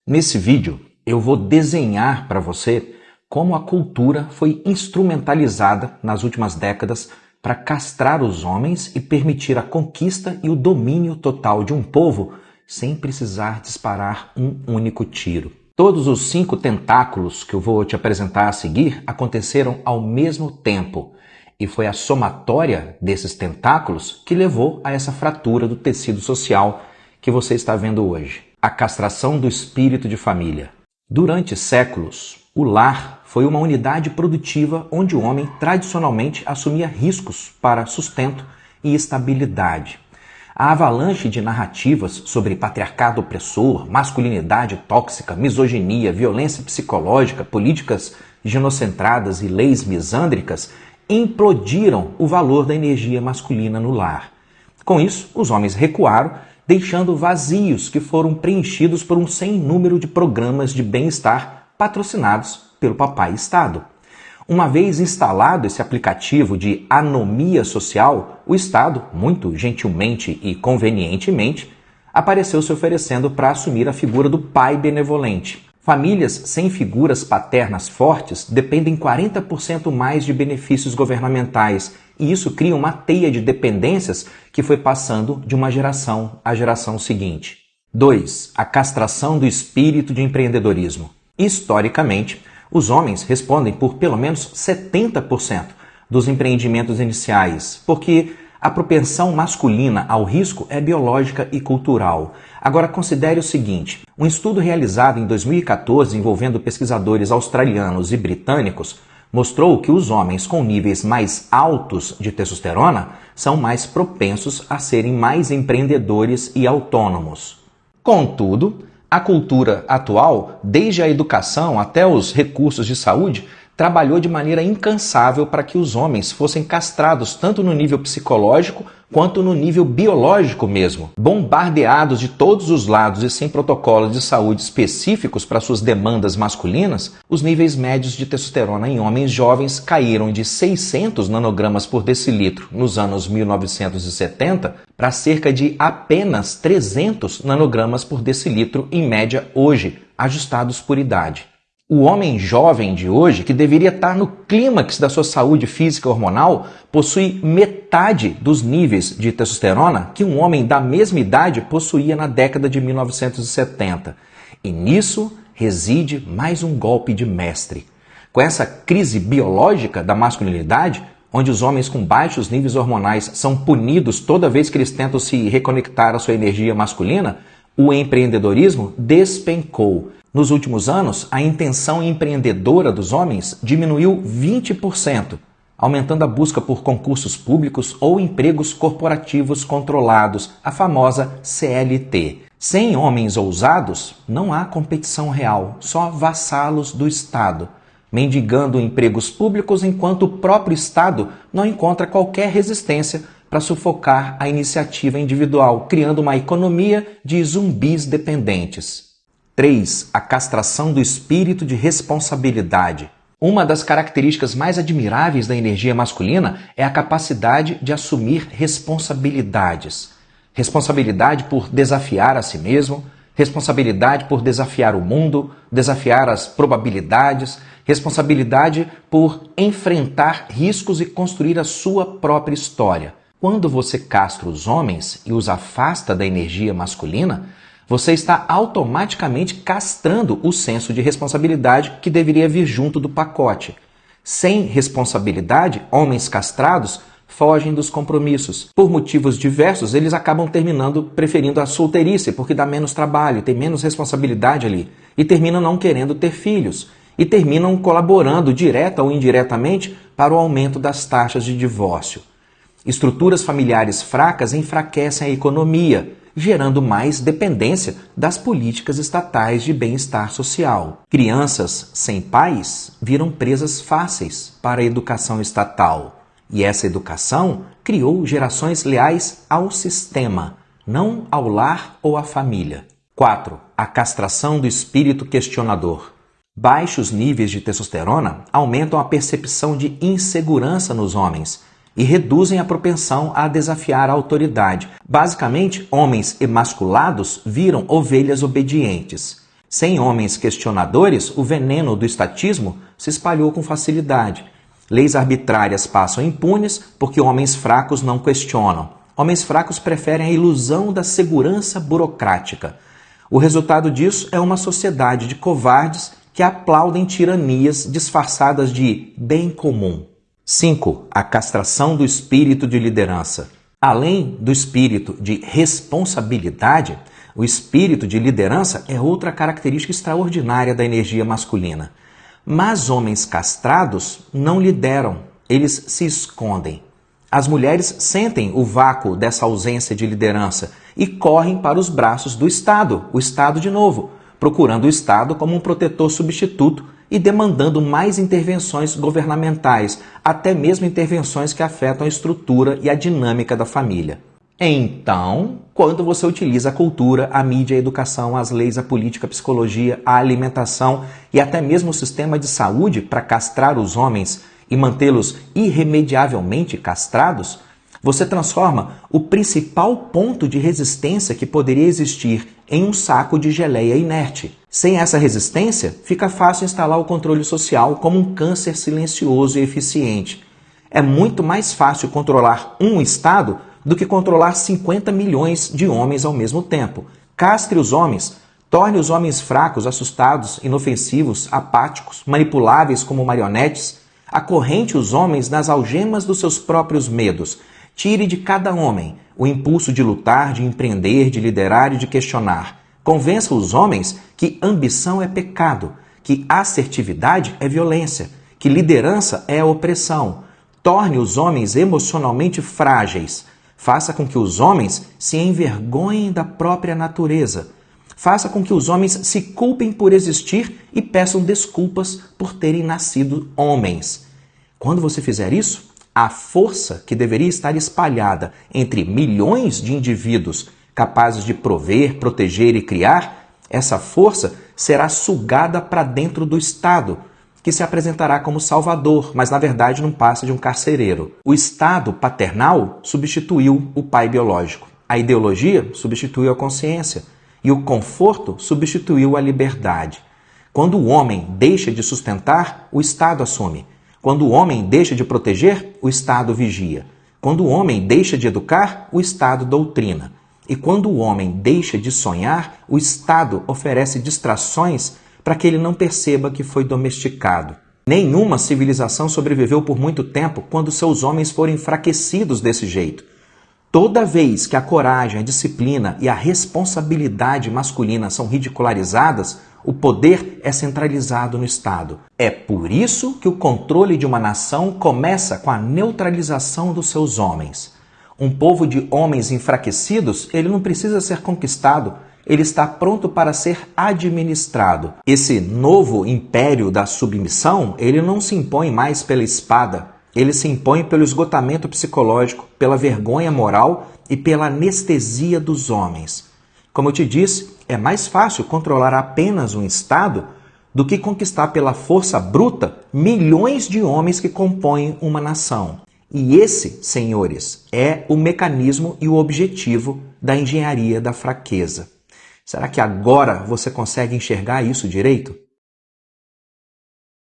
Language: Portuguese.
Nesse vídeo, eu vou desenhar para você como a cultura foi instrumentalizada nas últimas décadas para castrar os homens e permitir a conquista e o domínio total de um povo sem precisar disparar um único tiro. Todos os 5 tentáculos que eu vou te apresentar a seguir aconteceram ao mesmo tempo, e foi a somatória desses tentáculos que levou a essa fratura do tecido social que você está vendo hoje. A castração do espírito de família. Durante séculos, o lar foi uma unidade produtiva onde o homem tradicionalmente assumia riscos para sustento e estabilidade. A avalanche de narrativas sobre patriarcado opressor, masculinidade tóxica, misoginia, violência psicológica, políticas genocentradas e leis misândricas implodiram o valor da energia masculina no lar. Com isso, os homens recuaram, deixando vazios que foram preenchidos por um sem número de programas de bem-estar patrocinados pelo Papai Estado. Uma vez instalado esse aplicativo de anomia social, o Estado, muito gentilmente e convenientemente, apareceu se oferecendo para assumir a figura do pai benevolente. Famílias sem figuras paternas fortes dependem 40% mais de benefícios governamentais, e isso cria uma teia de dependências que foi passando de uma geração à geração seguinte. 2. A castração do espírito de empreendedorismo. Historicamente, os homens respondem por pelo menos 70% dos empreendimentos iniciais, porque a propensão masculina ao risco é biológica e cultural. Agora considere o seguinte, um estudo realizado em 2014 envolvendo pesquisadores australianos e britânicos mostrou que os homens com níveis mais altos de testosterona são mais propensos a serem mais empreendedores e autônomos. Contudo, a cultura atual, desde a educação até os recursos de saúde, trabalhou de maneira incansável para que os homens fossem castrados tanto no nível psicológico quanto no nível biológico mesmo. Bombardeados de todos os lados e sem protocolos de saúde específicos para suas demandas masculinas, os níveis médios de testosterona em homens jovens caíram de 600 nanogramas por decilitro nos anos 1970 para cerca de apenas 300 nanogramas por decilitro em média hoje, ajustados por idade. O homem jovem de hoje, que deveria estar no clímax da sua saúde física e hormonal, possui metade dos níveis de testosterona que um homem da mesma idade possuía na década de 1970. E nisso reside mais um golpe de mestre. Com essa crise biológica da masculinidade, onde os homens com baixos níveis hormonais são punidos toda vez que eles tentam se reconectar à sua energia masculina, o empreendedorismo despencou. Nos últimos anos, a intenção empreendedora dos homens diminuiu 20%, aumentando a busca por concursos públicos ou empregos corporativos controlados, a famosa CLT. Sem homens ousados, não há competição real, só vassalos do Estado, mendigando empregos públicos enquanto o próprio Estado não encontra qualquer resistência para sufocar a iniciativa individual, criando uma economia de zumbis dependentes. 3. A castração do espírito de responsabilidade. Uma das características mais admiráveis da energia masculina é a capacidade de assumir responsabilidades. Responsabilidade por desafiar a si mesmo, responsabilidade por desafiar o mundo, desafiar as probabilidades, responsabilidade por enfrentar riscos e construir a sua própria história. Quando você castra os homens e os afasta da energia masculina, você está automaticamente castrando o senso de responsabilidade que deveria vir junto do pacote. Sem responsabilidade, homens castrados fogem dos compromissos. Por motivos diversos, eles acabam preferindo a solteirice, porque dá menos trabalho, tem menos responsabilidade ali, e terminam não querendo ter filhos, e terminam colaborando direta ou indiretamente para o aumento das taxas de divórcio. Estruturas familiares fracas enfraquecem a economia, gerando mais dependência das políticas estatais de bem-estar social. Crianças sem pais viram presas fáceis para a educação estatal. E essa educação criou gerações leais ao sistema, não ao lar ou à família. 4. A castração do espírito questionador. Baixos níveis de testosterona aumentam a percepção de insegurança nos homens e reduzem a propensão a desafiar a autoridade. Basicamente, homens emasculados viram ovelhas obedientes. Sem homens questionadores, o veneno do estatismo se espalhou com facilidade. Leis arbitrárias passam impunes porque homens fracos não questionam. Homens fracos preferem a ilusão da segurança burocrática. O resultado disso é uma sociedade de covardes que aplaudem tiranias disfarçadas de bem comum. 5. A castração do espírito de liderança. Além do espírito de responsabilidade, o espírito de liderança é outra característica extraordinária da energia masculina. Mas homens castrados não lideram, eles se escondem. As mulheres sentem o vácuo dessa ausência de liderança e correm para os braços do Estado, o Estado de novo, procurando o Estado como um protetor substituto e demandando mais intervenções governamentais, até mesmo intervenções que afetam a estrutura e a dinâmica da família. Então, quando você utiliza a cultura, a mídia, a educação, as leis, a política, a psicologia, a alimentação e até mesmo o sistema de saúde para castrar os homens e mantê-los irremediavelmente castrados, você transforma o principal ponto de resistência que poderia existir em um saco de geleia inerte. Sem essa resistência, fica fácil instalar o controle social como um câncer silencioso e eficiente. É muito mais fácil controlar um Estado do que controlar 50 milhões de homens ao mesmo tempo. Castre os homens, torne os homens fracos, assustados, inofensivos, apáticos, manipuláveis como marionetes, acorrente os homens nas algemas dos seus próprios medos. Tire de cada homem o impulso de lutar, de empreender, de liderar e de questionar. Convença os homens que ambição é pecado, que assertividade é violência, que liderança é opressão. Torne os homens emocionalmente frágeis. Faça com que os homens se envergonhem da própria natureza. Faça com que os homens se culpem por existir e peçam desculpas por terem nascido homens. Quando você fizer isso, a força que deveria estar espalhada entre milhões de indivíduos capazes de prover, proteger e criar, essa força será sugada para dentro do Estado, que se apresentará como salvador, mas na verdade não passa de um carcereiro. O Estado paternal substituiu o pai biológico. A ideologia substituiu a consciência. E o conforto substituiu a liberdade. Quando o homem deixa de sustentar, o Estado assume. Quando o homem deixa de proteger, o Estado vigia. Quando o homem deixa de educar, o Estado doutrina. E quando o homem deixa de sonhar, o Estado oferece distrações para que ele não perceba que foi domesticado. Nenhuma civilização sobreviveu por muito tempo quando seus homens foram enfraquecidos desse jeito. Toda vez que a coragem, a disciplina e a responsabilidade masculina são ridicularizadas, o poder é centralizado no Estado. É por isso que o controle de uma nação começa com a neutralização dos seus homens. Um povo de homens enfraquecidos, ele não precisa ser conquistado, ele está pronto para ser administrado. Esse novo império da submissão, ele não se impõe mais pela espada, ele se impõe pelo esgotamento psicológico, pela vergonha moral e pela anestesia dos homens. Como eu te disse, é mais fácil controlar apenas um Estado do que conquistar pela força bruta milhões de homens que compõem uma nação. E esse, senhores, é o mecanismo e o objetivo da engenharia da fraqueza. Será que agora você consegue enxergar isso direito?